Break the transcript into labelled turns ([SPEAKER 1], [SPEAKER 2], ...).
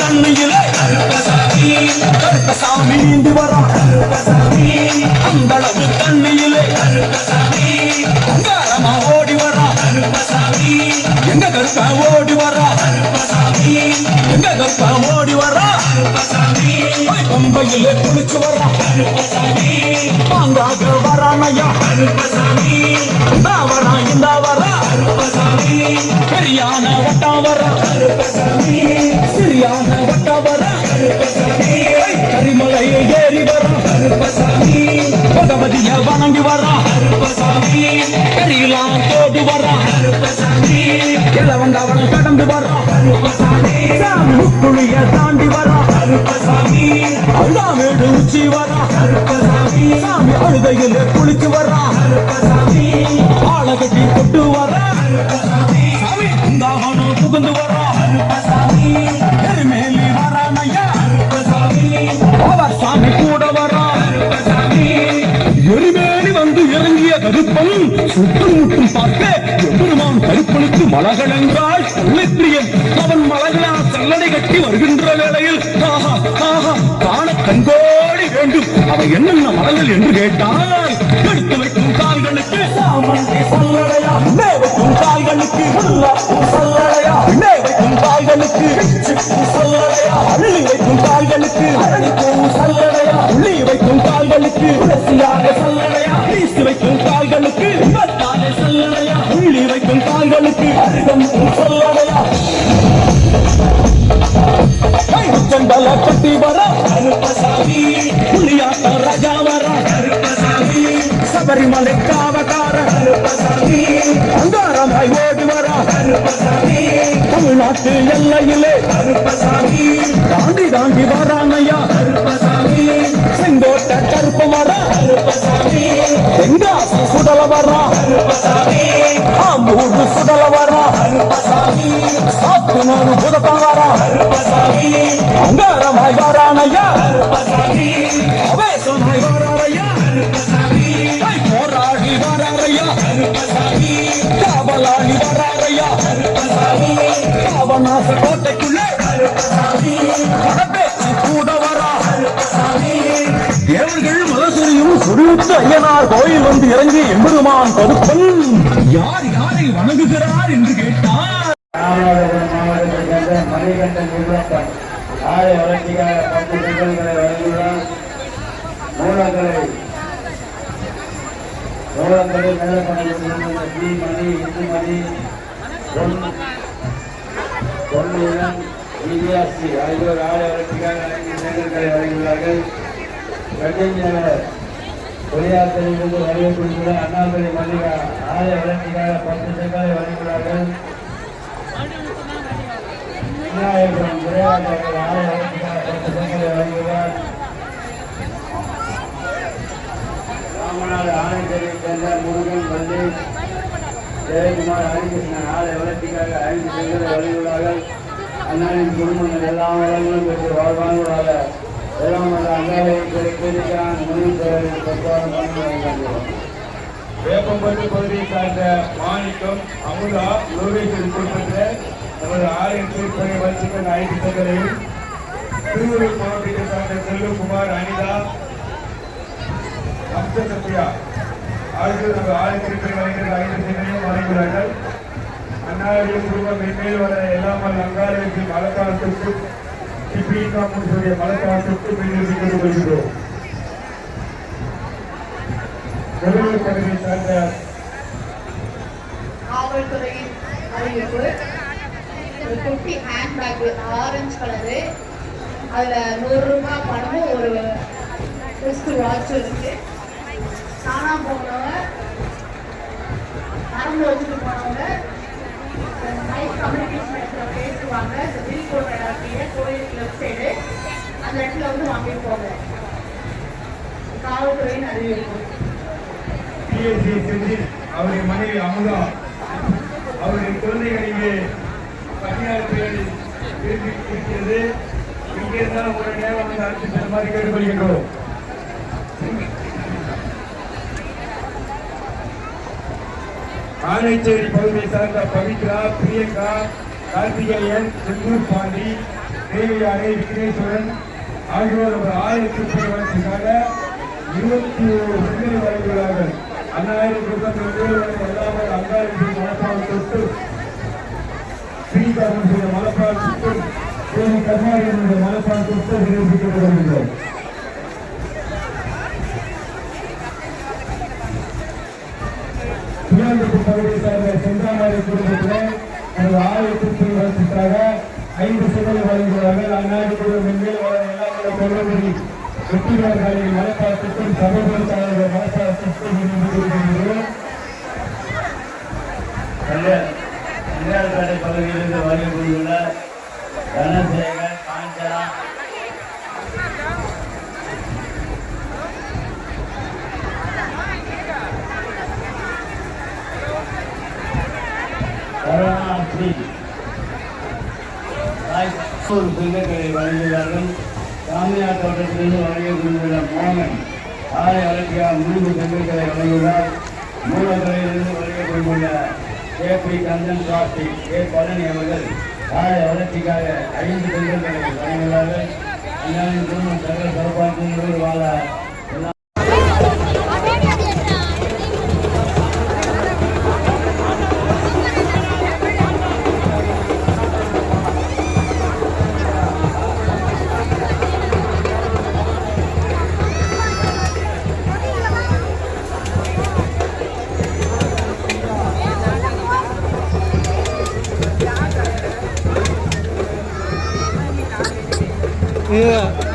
[SPEAKER 1] தண்ணியிலே கருப்பசாமி கருப்பசாமி நீந்தி வரா கருப்பசாமி அந்தளவு தண்ணியிலே கருப்பசாமி அங்காரமா ஓடி வரா கருப்பசாமி எங்க கருப்பா ஓடி வரா கருப்பசாமி எங்க கருப்பா ஓடி வரா கருப்பசாமி பம்பையிலே குளிச்சு வரா கருப்பசாமி மாங்காக வரானையா கருப்பசாமி வரா இந்த வரா கருப்பசாமி பெரியான வட்டா வரா கருப்பசாமி சிறியான வட்டா வரா கருப்பசாமி கரிமலையை ஏறி வரா கருப்பசாமி பகவதிய வணங்கி வரா கருப்பசாமி கரியெல்லாம் தோடு வரா கருப்பசாமி இளவண்டவன் கடந்து வரா கருப்பசாமி முக்குழிய தாண்டி வரா கருப்பசாமி அழுதாமேடு உச்சி வரா கருப்பசாமி சாமி அழுதையில் குளிச்சு வரா கருப்பசாமி ஆளகட்டி கொட்டு வரா கருப்பசாமி சாமி உண்டாகணும் புகுந்து வரா கருப்பசாமி எருமேலி வரானையா கருப்பசாமி அவர் சாமி கூட வரா கருப்பசாமி எருமேலி வந்து இறங்கிய கருப்பன் சுற்றும் முற்றும் பார்க்க எம்பெருமான் கருப்பனுக்கு மலகள் என்றால் சொல்லிப்பிரியன் அவன் மலகளால் சல்லடை கட்டி வருகின்ற வேளையில் காண கண்கோடி வேண்டும் அவை என்னென்ன மலங்கள் என்று கேட்டால் எடுத்து வைக்கும் கால்களுக்கு சல்லடையா வைக்கும் கால்களுக்கு சல்லடையா வைக்கும் கால்களுக்கு சல்லடையா அள்ளி வைக்கும் கால்களுக்கு சல்லடையா உள்ளி வைக்கும் கால்களுக்கு சல்லடையா வீசி வைக்கும் கால்களுக்கு சல்லடையா உள்ளி வைக்கும் கால்களுக்கு சல்லடையா चंडल कट्टी वरा करुपसामी पुलियाट राजा वरा करुपसामी सबरीमले कावकार करुपसामी अंगारमाई ओडी वरा करुपसामी तमिழ்நாட்டு எல்லையிலே கருப்பசாமி தாண்டி தாண்டி வரானையா கருப்பசாமி செங்கோட்டை கருப்பு வரா கருப்பசாமி தெங்காசி சுடல வரா கருப்பசாமி ஆம்பூர் சுடல வரா கருப்பசாமி சாத்துனூர் புதப்ப வரா கருப்பசாமி அங்காரமாய் வரானையா கருப்பசாமி அவேசமாய் வராரையா கருப்பசாமி போராடி வராரையா கருப்பசாமி காவலாளி வராரையா கருப்பசாமி காவநாச கோட்டைக்குள்ளே கருப்பசாமி கடப்பேச்சு கூட வரா கருப்பசாமி தேவர்கள் மலசுரியும் சுடுத்த ஐயனார் கோயில் வந்து இறங்கி எம்பெருமான் கருப்பன் யார் யாரை வணங்குகிறார் என்று கேட்டார்.
[SPEAKER 2] மணிகண்டன் நிர்வாகம் ஆலை வளர்ச்சிக்காக 10 செங்கல்களை வழங்கியுள்ளார். மூலங்களில் மேலப்பணிகள் டி மணி இந்துமணி பொன்னியன் இந்தியாசி ஆகியோர் ஆலை வளர்ச்சிக்காக 5 செங்கல்களை வழங்கியுள்ளார்கள். கண்டிஞர் பொறியாளர்களிலிருந்து வருகை குறித்துள்ள அண்ணாமலை மல்லிகா ஆலை வளர்ச்சிக்காக 10 செங்கலை வழங்கியுள்ளார்கள். விநாயகபுரம் விரைவாளர்கள் ஆலை வளர்ச்சிக்காக 10 செங்கலை வழங்கியுள்ளார். ராமநாடு ஆணையத்தைச் சேர்ந்த முருகன் வள்ளி ஜெயக்குமார் ஹரிகிருஷ்ணன் ஆலை வளர்ச்சிக்காக 5 செங்கலை வழங்கியுள்ளார்கள். அண்ணாவின் குடும்பங்கள் எல்லா வளங்களும் பெற்று வாழ்வாங்க வேளாண்மை அங்காளிக்கான முன்னேற்பாளர்கள் பிரச்சாரம் பண்ணி வழங்குகிறோம். வேப்பம்பட்டு பகுதியை சார்ந்த மாணிக்கம் அமுதா லோகேஸ்வரி குறிப்பிட்ட நமது ஆலயம் திருப்பணி வளர்ச்சிக்கான 5 செங்கலையும் திருவள்ளூர் மாவட்டத்தை சார்ந்த செல்வகுமார் அனிதா அம்சசத்யா ஆகியோர் நமது ஆலய திருப்பணி வழங்குகிற 5 செங்கலையும் வழங்குகிறார்கள். அண்ணாவுடைய குடும்பம் மென்மேல் வர எல்லாமல் அங்காளருக்கு மழைக்காலத்திற்கு மழைக்காலத்திற்கு பின்னிட்டு வருகிறோம். கடலூர் பகுதியை சார்ந்த
[SPEAKER 3] காவல்துறையின் அறிவிப்பு. ஒரு குட்டி ஹேண்ட்பேக் ஆரஞ்சு கலரு, அதுல 100 ரூபாய் பணமும் ஒரு ரிஸ்ட் வாட்ச் இருக்கு. காணாம போனவங்க மறந்து வச்சுட்டு போனவங்க கம்யூனிகேஷன் பேசுவாங்க. இந்த பில் போடுற இடத்துல கோயிலுக்கு லெஃப்ட் சைடு அந்த இடத்துல வந்து வாங்கிட்டு போங்க. காவல்துறையின் அறிவிப்பு.
[SPEAKER 2] அவருடைய மனைவி அமுதா அவருடைய குழந்தைகள் இங்கே பணியாளர் பேரில் இருக்கிறது. இங்கே இருந்தாலும் ஒரு நேரம் வந்து அழைத்து செல்லுமாறு கேட்டுக்கொள்கின்றோம். ஆனைச்சேரி பகுதியை சார்ந்த பவித்ரா, பிரியங்கா, கார்த்திகேயன், செந்தூர் பாண்டி, தேவையானை விக்னேஸ்வரன் ஆகியோர் ஒரு 1000 வளர்ச்சிக்காக 21 பெண்களை வழங்குகிறார்கள். 1000 எல்லாமே அங்காளி மலப்பால் தொட்டு ஸ்ரீகாரனுடைய மலப்பால் தொட்டு தேவி கர்நாடகனுடைய மலப்பால் தொட்டு நிரூபிக்கப்படுகிறது. புயலுக்கு பகுதியை சார்ந்த செந்தாமரை குடும்பத்தினர் ஒரு 1000 வளர்ச்சிக்காக 5 சுவரை வழங்குகிறார்கள். அந்நாடு குழு மென்மேல் எல்லா பொருள்களில் வெற்றியாளர்களின் மனப்பாட்டத்தில் சமூகத்தாளர்கள் மனப்பாட்டத்தில் நிரூபிக்கப்படுகிறது.
[SPEAKER 4] தஞ்சாவூர்பேட்டை பகுதியிலிருந்து வருகை புரிந்துள்ள தனசேகர், காஞ்சனா, கருணாஸ்ரீ சிங்கங்களை வழங்குகிறார்கள். சாமியார் தோட்டத்திலிருந்து வருகை புரிந்துள்ள மோகன் ஆலை வளர்ச்சியாக 3 சிங்கங்களை வழங்குகிறார். மூலக்கரையிலிருந்து வருகை புரிந்துள்ள கே.பி. கந்தன் சாஸ்திரி, கே. பழனி அவர்கள் ஆலை வளர்ச்சிக்காக 5 சிங்கங்களை வழங்குகிறார்கள். அண்ணாவின் குடும்பம் சகல சிறப்பாக வாழ
[SPEAKER 1] Yeah.